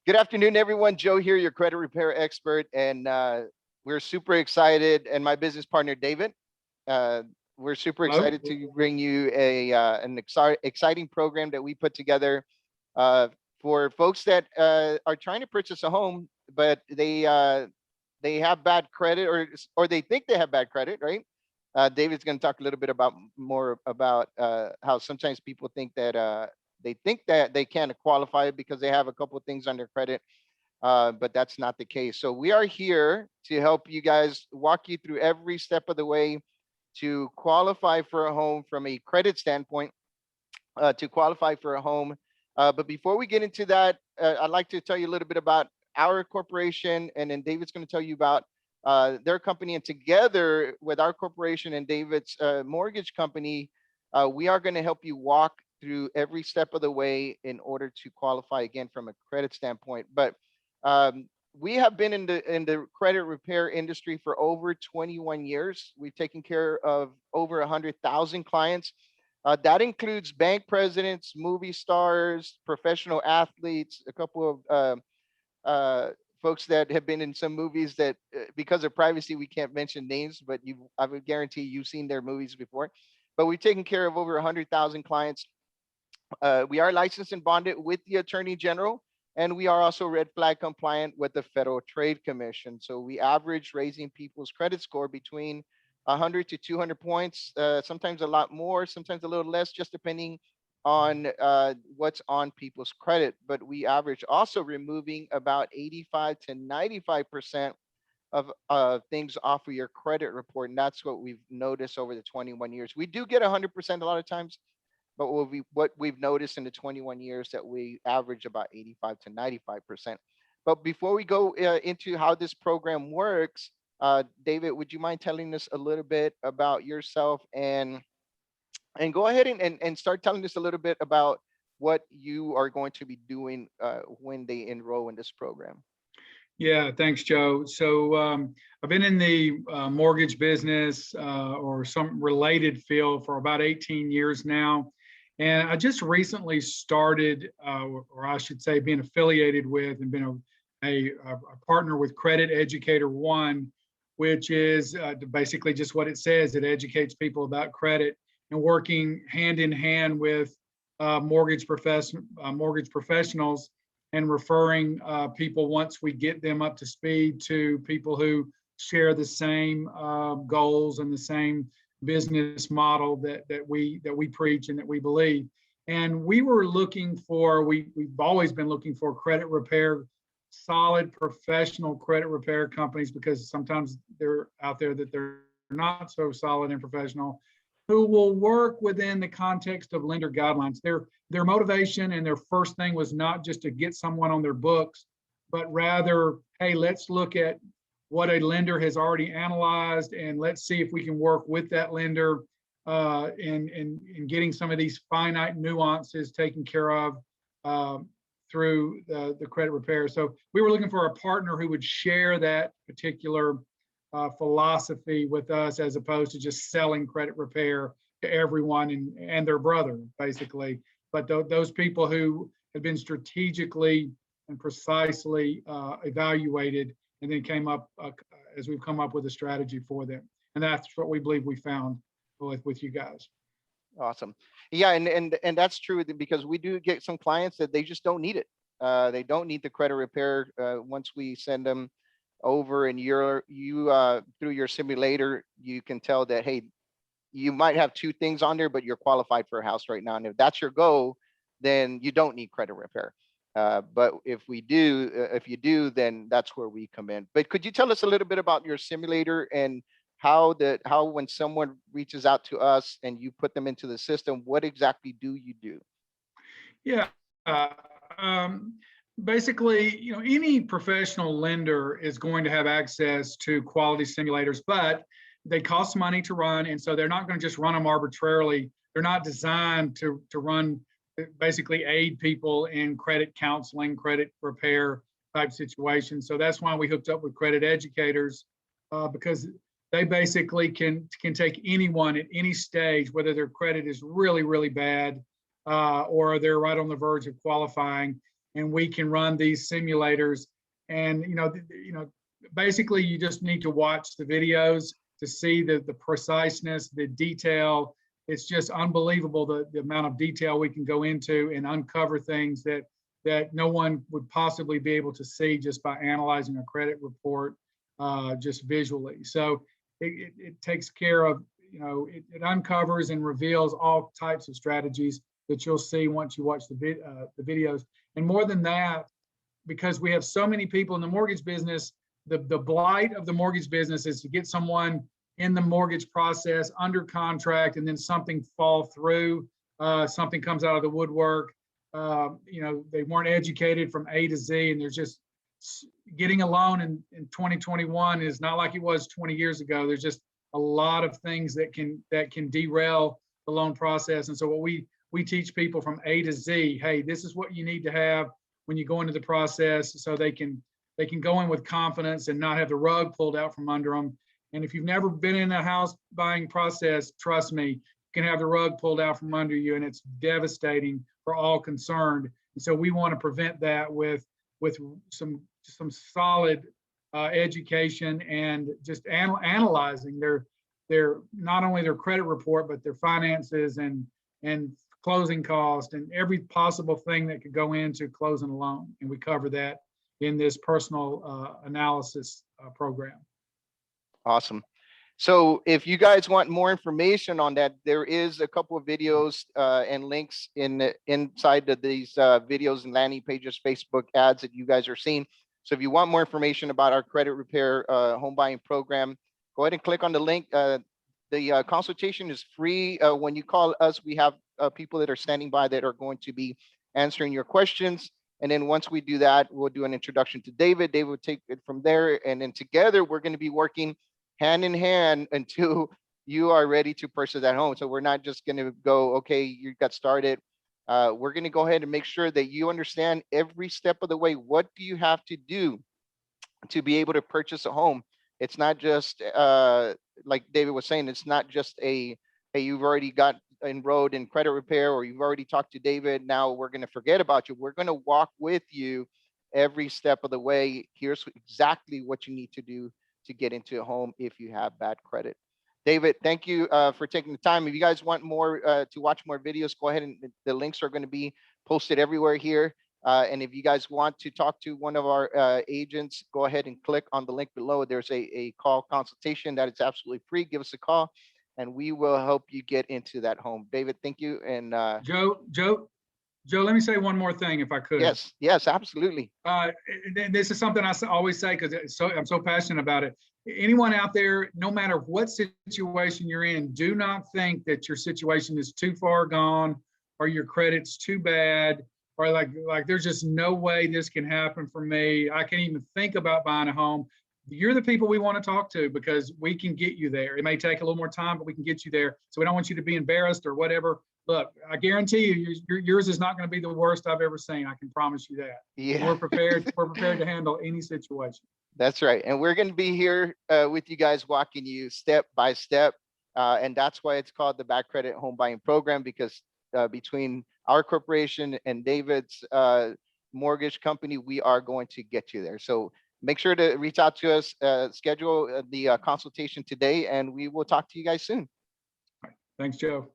Good afternoon, everyone. Joe here, your credit repair expert, and we're super excited. And my business partner, David, uh, we're super Hello. excited to bring you an exciting program that we put together uh, for folks that are trying to purchase a home, but they have bad credit, or they think they have bad credit, right? David's going to talk a little bit about more about how sometimes people think that they think that they can't qualify because they have a couple of things on their credit, but that's not the case. So we are here to help you guys, walk you through every step of the way to qualify for a home from a credit standpoint, to qualify for a home. But before we get into that, I'd like to tell you a little bit about our corporation, and then David's going to tell you about their company. And together with our corporation and David's mortgage company, we are going to help you walk through every step of the way in order to qualify again from a credit standpoint. But we have been in the credit repair industry for over 21 years. We've taken care of over 100,000 clients. That includes bank presidents, movie stars, professional athletes, a couple of folks that have been in some movies that, because of privacy, we can't mention names, but I would guarantee you've seen their movies before. But we've taken care of over 100,000 clients. We are licensed and bonded with the Attorney General, and we are also red flag compliant with the Federal Trade Commission. So we average raising people's credit score between 100 to 200 points, sometimes a lot more, sometimes a little less, just depending on what's on people's credit. But we average also removing about 85 to 95% of things off of your credit report. And that's what we've noticed over the 21 years. We do get 100% a lot of times, but what we've noticed in the 21 years that we average about 85 to 95%. But before we go into how this program works, David, would you mind telling us a little bit about yourself, and go ahead and start telling us a little bit about what you are going to be doing when they enroll in this program? Yeah, thanks, Joe. So I've been in the mortgage business or some related field for about 18 years now. And I just recently started, or I should say, being affiliated with and been a partner with Credit Educator One, which is basically just what it says. It educates people about credit, and working hand in hand with mortgage professionals, and referring people, once we get them up to speed, to people who share the same goals and the same business model that we preach and that we believe. And we were looking for, we've always been looking for credit repair, solid professional credit repair companies, because sometimes they're out there that they're not so solid and professional, who will work within the context of lender guidelines. Their motivation and their first thing was not just to get someone on their books, but rather, hey, let's look at what a lender has already analyzed, and let's see if we can work with that lender in getting some of these finite nuances taken care of through the credit repair. So we were looking for a partner who would share that particular philosophy with us, as opposed to just selling credit repair to everyone and their brother, basically. But those people who have been strategically and precisely evaluated, and then came up as we've come up with a strategy for them. And that's what we believe we found with you guys. Awesome. Yeah, and that's true, because we do get some clients that they just don't need it. They don't need the credit repair once we send them over, and you through your simulator, you can tell that, hey, you might have two things on there, but you're qualified for a house right now. And if that's your goal, then you don't need credit repair. But if you do, then that's where we come in. But could you tell us a little bit about your simulator, and how when someone reaches out to us and you put them into the system, what exactly do you do? Yeah. Basically, any professional lender is going to have access to quality simulators, but they cost money to run. And so they're not going to just run them arbitrarily. They're not designed to run, basically aid people in credit counseling, credit repair type situations. So that's why we hooked up with Credit Educators, because they basically can take anyone at any stage, whether their credit is really, really bad or they're right on the verge of qualifying, and we can run these simulators. And basically, you just need to watch the videos to see the preciseness, the detail. It's just unbelievable the amount of detail we can go into and uncover things that no one would possibly be able to see just by analyzing a credit report just visually. So it takes care of, it uncovers and reveals all types of strategies that you'll see once you watch the videos. And more than that, because we have so many people in the mortgage business, the blight of the mortgage business is to get someone in the mortgage process under contract and then something fall through, something comes out of the woodwork. They weren't educated from A to Z, and there's just getting a loan in 2021 is not like it was 20 years ago. There's just a lot of things that can derail the loan process. And so what we teach people from A to Z, hey, this is what you need to have when you go into the process, so they can go in with confidence and not have the rug pulled out from under them. And if you've never been in a house buying process, trust me, you can have the rug pulled out from under you, and it's devastating for all concerned. And so we want to prevent that with some solid education and just analyzing their not only their credit report, but their finances and closing cost and every possible thing that could go into closing a loan. And we cover that in this personal analysis program. Awesome. So if you guys want more information on that, there is a couple of videos and links inside of these videos and landing pages, Facebook ads that you guys are seeing. So if you want more information about our credit repair home buying program, go ahead and click on the link. The consultation is free. When you call us, we have people that are standing by that are going to be answering your questions. And then once we do that, we'll do an introduction to David. David will take it from there. And then together, we're going to be working hand in hand until you are ready to purchase that home. So we're not just going to go, okay, you got started. We're going to go ahead and make sure that you understand every step of the way. What do you have to do to be able to purchase a home? It's not just like David was saying, it's not just hey, you've already got enrolled in credit repair or you've already talked to David. Now we're going to forget about you. We're going to walk with you every step of the way. Here's exactly what you need to do to get into a home if you have bad credit. David, thank you for taking the time. If you guys want more to watch more videos, go ahead and the links are going to be posted everywhere here. And if you guys want to talk to one of our agents, go ahead and click on the link below. There's a call consultation that is absolutely free. Give us a call and we will help you get into that home. David, thank you. And Joe, let me say one more thing if I could. Yes, absolutely. This is something I always say because I'm so passionate about it. Anyone out there, no matter what situation you're in, do not think that your situation is too far gone or your credit's too bad or like there's just no way this can happen for me. I can't even think about buying a home. You're the people we want to talk to because we can get you there. It may take a little more time, but we can get you there. So we don't want you to be embarrassed or whatever. Look, I guarantee you, yours is not going to be the worst I've ever seen. I can promise you that. Yeah. We're prepared to handle any situation. That's right. And we're going to be here with you guys, walking you step by step. And that's why it's called the Bad Credit Home Buying Program, because between our corporation and David's mortgage company, we are going to get you there. So make sure to reach out to us, schedule the consultation today, and we will talk to you guys soon. Thanks, Joe.